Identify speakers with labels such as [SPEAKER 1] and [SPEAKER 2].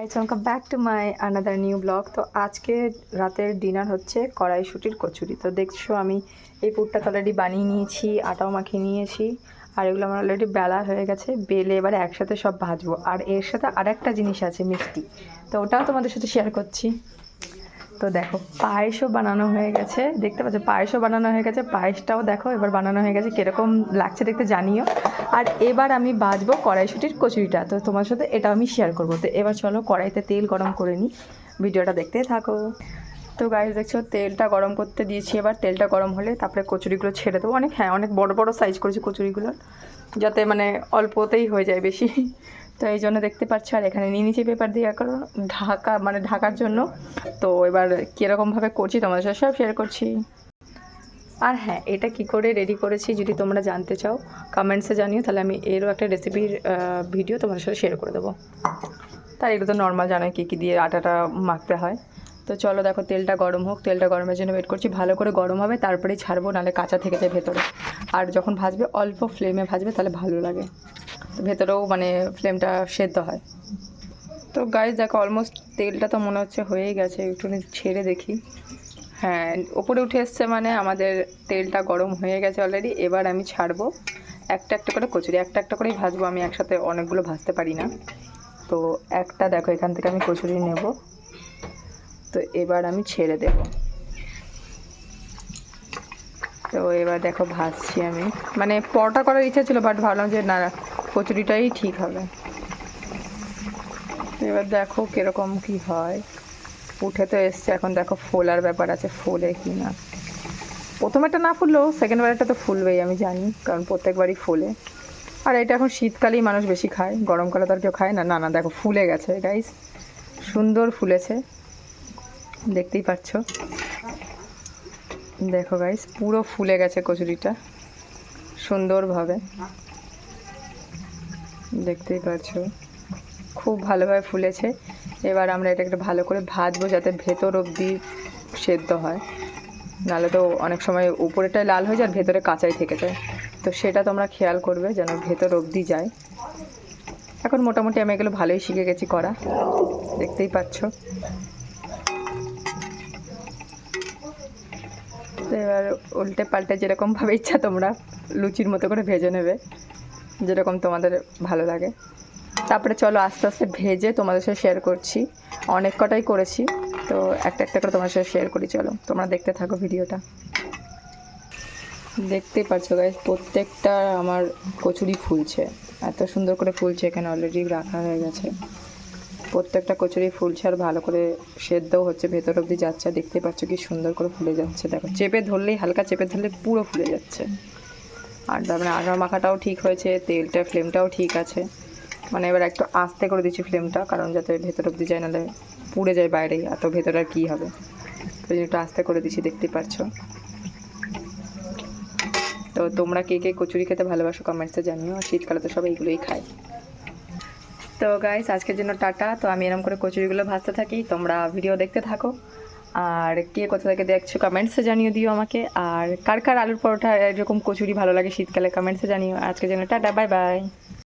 [SPEAKER 1] Welcome back to my another new blog. তো আজকে রাতের ডিনার হচ্ছে কড়াইশুঁটির কচুরি। তো দেখছো আমি এই পুরটা তো অলরেডি বানিয়ে নিয়েছি, আটাও মাখিয়ে নিয়েছি, আর এগুলো আমার অলরেডি বেলা হয়ে গেছে। বেলে এবারে একসাথে সব ভাজবো। আর এর সাথে আরেকটা জিনিস আছে, মিষ্টি, তো ওটাও তোমাদের সাথে শেয়ার করছি। তো দেখো পায়েসও বানানো হয়ে গেছে, দেখতে পাচ্ছ পায়েসও বানানো হয়ে গেছে, পায়েসটাও দেখো এবার বানানো হয়ে গেছে, কীরকম লাগছে দেখতে জানিও। আর এবার আমি ভাজবো কড়াইশুঁটির কচুরিটা, তো তোমার সাথে এটা আমি শেয়ার করবো। তো এবার চলো কড়াইতে তেল গরম করে নিই, ভিডিওটা দেখতে থাকো। তো গাইস দেখছো তেলটা গরম করতে দিয়েছি, এবার তেলটা গরম হলে তারপরে কচুরিগুলো ছেড়ে দেবো। অনেক বড় বড় সাইজ করেছি কচুরিগুলো, যাতে মানে অল্পতেই হয়ে যায় বেশি। তো এই জন্য দেখতে পাচ্ছ। আর এখানে নিয়ে নিচে পেপার দিয়ে করো ঢাকার জন্য। তো এবার কীরকমভাবে করছি তোমাদের সাথে সব শেয়ার করছি। আর হ্যাঁ, এটা কি করে রেডি করেছি যদি তোমরা জানতে চাও কমেন্টসে জানিও, তাহলে আমি এরও একটা রেসিপির ভিডিও তোমাদের সাথে শেয়ার করে দেবো। তাই এগুলো তো নর্মাল জানোই কী দিয়ে আটাটা মাখতে হয়। তো চলো দেখো তেলটা গরম হোক, তেলটা গরমের জন্য ওয়েট করছি। ভালো করে গরম হবে তারপরেই ছাড়বো, নাহলে কাঁচা থেকে যায় ভেতরে। আর যখন ভাজবে অল্প ফ্লেমে ভাজবে, তাহলে ভালো লাগে, তো ভেতরেও মানে ফ্লেমটা সেদ্ধ হয়। তো গাইস দেখো অলমোস্ট তেলটা তো মনে হচ্ছে হয়েই গেছে, একটু ছেড়ে দেখি। হ্যাঁ, ওপরে উঠে এসছে, মানে আমাদের তেলটা গরম হয়ে গেছে অলরেডি। এবার আমি ছাড়বো একটা একটা করে কচুরি, একটা একটা করেই ভাজবো, আমি একসাথে অনেকগুলো ভাজতে পারি না। তো একটা দেখো এখান থেকে আমি কচুরি নেব, তো এবার আমি ছেড়ে দেব। তো এবার দেখো ভাজছি আমি, মানে পরোটা করার ইচ্ছা ছিল, বাট ভাবলাম যে না, কচুরিটাই ঠিক হবে। এবার দেখো কীরকম কী হয়, উঠে তো এসছে, এখন দেখো ফোলার ব্যাপার আছে, ফোলে কি না। প্রথমেরটা না ফুললেও সেকেন্ড বারেরটা তো ফুলবেই, আমি জানি, কারণ প্রত্যেকবারই ফোলে। আর এটা এখন শীতকালেই মানুষ বেশি খায়, গরমকালে তো আর কেউ খায় না। না না দেখো ফুলে গেছে গাইস, সুন্দর ফুলেছে, দেখতেই পাচ্ছ। দেখো গাইস পুরো ফুলে গেছে কচুরিটা সুন্দরভাবে, দেখতেই পাচ্ছ খুব ভালোভাবে ফুলেছে। এবার আমরা এটা একটু ভালো করে ভাজবো, যাতে ভেতর অবধি সেদ্ধ হয়, নাহলে তো অনেক সময় উপরেটাই লাল হয়ে যায় আর ভেতরে কাঁচাই থেকে যায়। তো সেটা তোমরা খেয়াল করবে যেন ভেতর অবধি যায়। এখন মোটামুটি আমি এগুলো ভালোই শিখে গেছি করা, দেখতেই পাচ্ছ। তো এবার উল্টে পাল্টে যেরকমভাবে ইচ্ছা তোমরা লুচির মতো করে ভেজে নেবে, যেরকম তোমাদের ভালো লাগে। তারপরে চলো আস্তে আস্তে ভেজে তোমাদের সাথে শেয়ার করছি। অনেক কটাই করেছি, তো একটা একটা করে তোমার সাথে শেয়ার করি। চলো তোমরা দেখতে থাকো ভিডিওটা। দেখতেই পাচ্ছ গাইস প্রত্যেকটা আমার কচুরি ফুলছে, এত সুন্দর করে ফুলছে, এখানে অলরেডি রাখা হয়ে গেছে। প্রত্যেকটা কচুরি ফুলছে আর ভালো করে সেদ্ধও হচ্ছে, ভেতর অবধি যাচ্ছে। দেখতে পাচ্ছ কি সুন্দর করে ফুলে যাচ্ছে, দেখো চেপে ধরলেই, হালকা চেপে ধরলে পুরো ফুলে যাচ্ছে। আর তারপরে আটা মাখাটাও ঠিক হয়েছে, তেলটা ফ্লেমটাও ঠিক আছে। মানে এবার একটু আস্তে করে দিচ্ছি ফ্লেমটা, কারণ যাতে ভেতর অবধি যায়, নাহলে পুড়ে যায় বাইরেই, এত ভেতরে আর কী হবে। তো একটু আস্তে করে দিচ্ছি, দেখতেই পাচ্ছ। তো তোমরা কে কে কচুরি খেতে ভালোবাসো কমেন্টসে জানিও, আর শীতকালে তো সবাই এইগুলোই খায়। তো গাইস আজকের জন্য টাটা। তো আমি এরকম করে কচুরিগুলো ভাজতে থাকি, তোমরা ভিডিও দেখতে থাকো। আর কে কোথা থেকে দেখছো কমেন্টসে জানিয়ে দিও আমাকে। আর কার কার আলুর পরোটা এরকম কচুরি ভালো লাগে শীতকালে, কমেন্টসে জানিও। আজকের জন্য টাটা, বাই বাই।